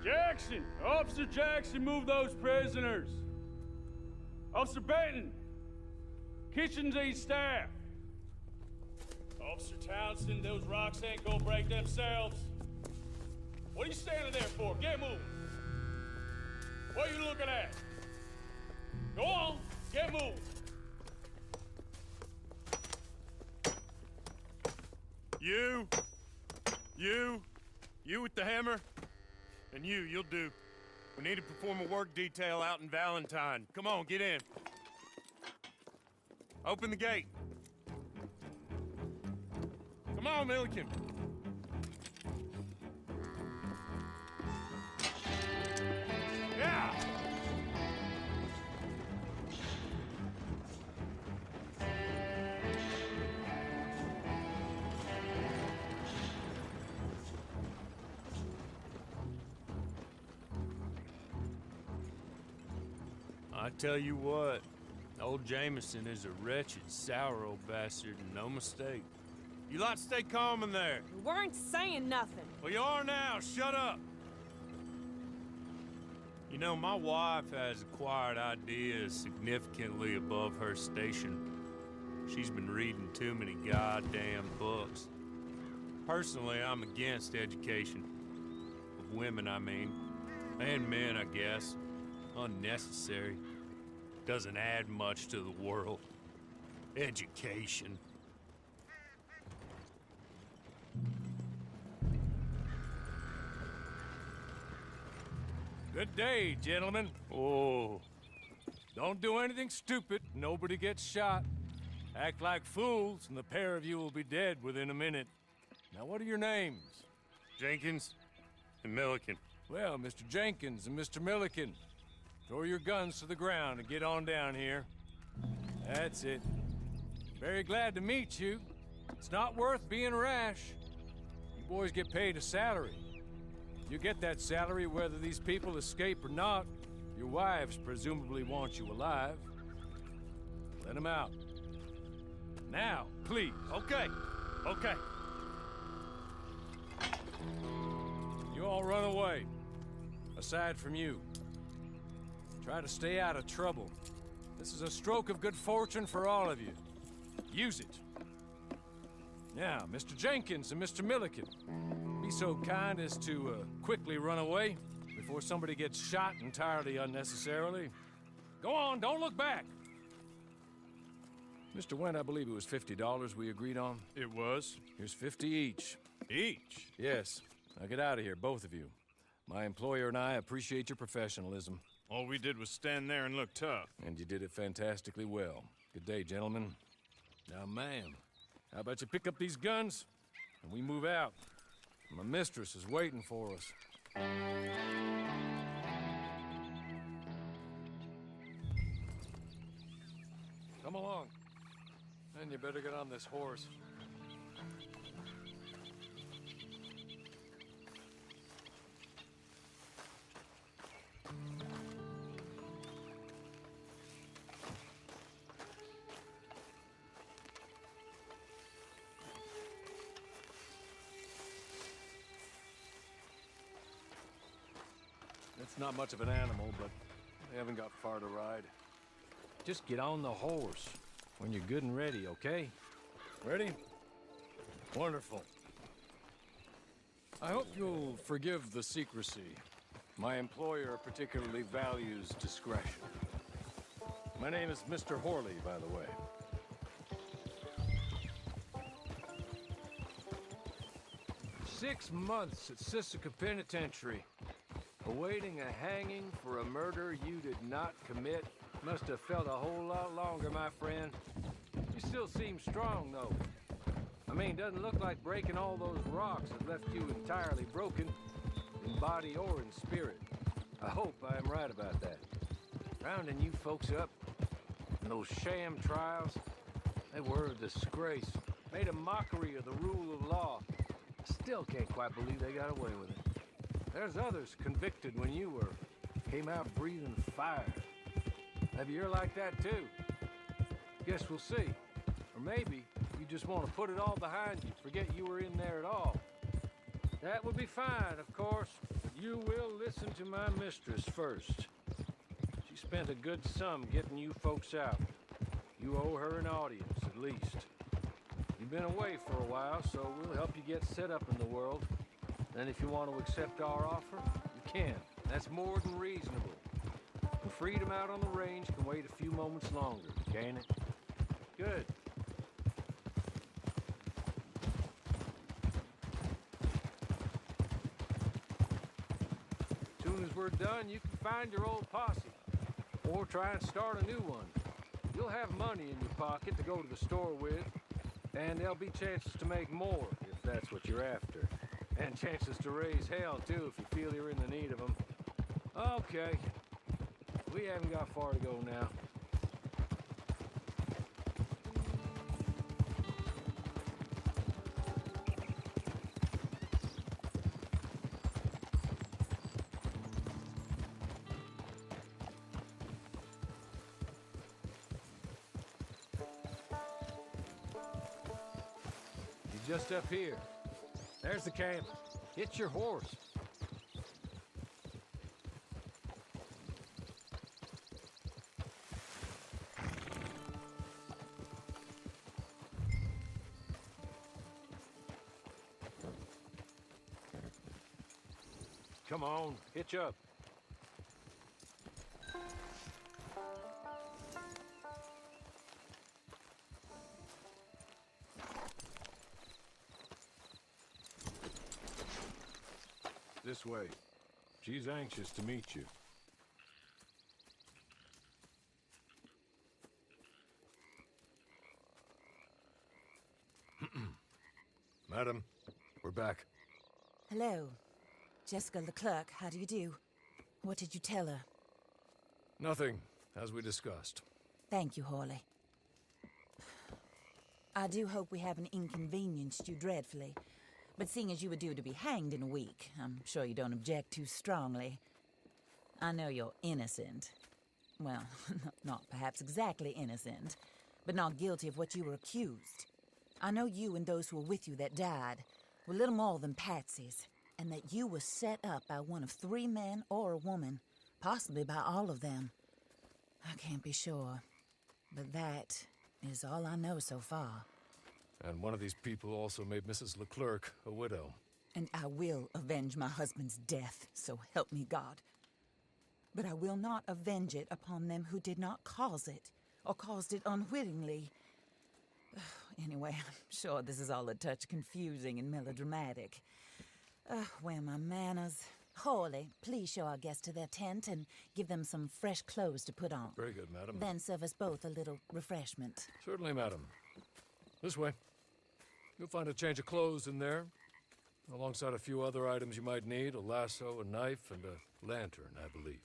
Jackson! Officer Jackson, move those prisoners! Officer Benton! Kitchens and staff! Officer Townsend, those rocks ain't gonna break themselves. What are you standing there for? Get moving! What are you looking at? Go on, get moving! You with the hammer? And you'll do. We need to perform a work detail out in Valentine. Come on, get in. Open the gate. Come on, Milliken. Yeah! I tell you what, old Jameson is a wretched, sour old bastard, and no mistake. You lot stay calm in there. We weren't saying nothing. Well, you are now. Shut up. You know, my wife has acquired ideas significantly above her station. She's been reading too many goddamn books. Personally, I'm against education. Of women, I mean. And men, I guess. Unnecessary. Doesn't add much to the world. Education. Good day, gentlemen. Oh. Don't do anything stupid. Nobody gets shot. Act like fools, and the pair of you will be dead within a minute. Now, what are your names? Jenkins and Milliken. Well, Mr. Jenkins and Mr. Milliken, throw your guns to the ground and get on down here. That's it. Very glad to meet you. It's not worth being rash. You boys get paid a salary. You get that salary whether these people escape or not. Your wives presumably want you alive. Let them out. Now, please. Okay. You all run away. Aside from you. Try to stay out of trouble. This is a stroke of good fortune for all of you. Use it. Now, Mr. Jenkins and Mr. Milliken, be so kind as to quickly run away before somebody gets shot entirely unnecessarily. Go on, don't look back. Mr. Wendt, I believe it was $50 we agreed on. It was. Here's 50 each. Each? Yes. Now get out of here, both of you. My employer and I appreciate your professionalism. All we did was stand there and look tough. And you did it fantastically well. Good day, gentlemen. Now, ma'am, how about you pick up these guns, and we move out? My mistress is waiting for us. Come along. And you better get on this horse. It's not much of an animal, but they haven't got far to ride. Just get on the horse when you're good and ready, okay? Ready? Wonderful. I hope you'll forgive the secrecy. My employer particularly values discretion. My name is Mr. Horley, by the way. 6 months at Sisika Penitentiary. Awaiting a hanging for a murder you did not commit. Must have felt a whole lot longer, my friend. You still seem strong, though. I mean, doesn't look like breaking all those rocks has left you entirely broken, in body or in spirit. I hope I am right about that. Rounding you folks up, and those sham trials, they were a disgrace. Made a mockery of the rule of law. Still can't quite believe they got away with it. There's others convicted when you were. Came out breathing fire. Maybe you're like that too. Guess we'll see. Or maybe you just want to put it all behind you, forget you were in there at all. That would be fine, of course, but you will listen to my mistress first. She spent a good sum getting you folks out. You owe her an audience, at least. You've been away for a while, so we'll help you get set up in the world. Then if you want to accept our offer, you can. That's more than reasonable. The freedom out on the range can wait a few moments longer, can't it? Good. Soon as we're done, you can find your old posse. Or try and start a new one. You'll have money in your pocket to go to the store with, and there'll be chances to make more, if that's what you're after. And chances to raise hell, too, if you feel you're in the need of them. Okay. We haven't got far to go now. You're just up here. There's the camp. Get your horse. Come on, hitch up. This way. She's anxious to meet you. Madam, we're back. Hello. Jessica Leclerc, how do you do? What did you tell her? Nothing, as we discussed. Thank you, Hawley. I do hope we haven't inconvenienced you dreadfully. But seeing as you were due to be hanged in a week, I'm sure you don't object too strongly. I know you're innocent. Well, not perhaps exactly innocent, but not guilty of what you were accused. I know you and those who were with you that died were little more than patsies, and that you were set up by one of 3 men or a woman, possibly by all of them. I can't be sure, but that is all I know so far. And one of these people also made Mrs. Leclerc a widow. And I will avenge my husband's death, so help me God. But I will not avenge it upon them who did not cause it, or caused it unwittingly. Anyway, I'm sure this is all a touch confusing and melodramatic. Where are my manners? Hawley, please show our guests to their tent and give them some fresh clothes to put on. Very good, madam. Then serve us both a little refreshment. Certainly, madam. This way. You'll find a change of clothes in there, alongside a few other items you might need, a lasso, a knife, and a lantern, I believe.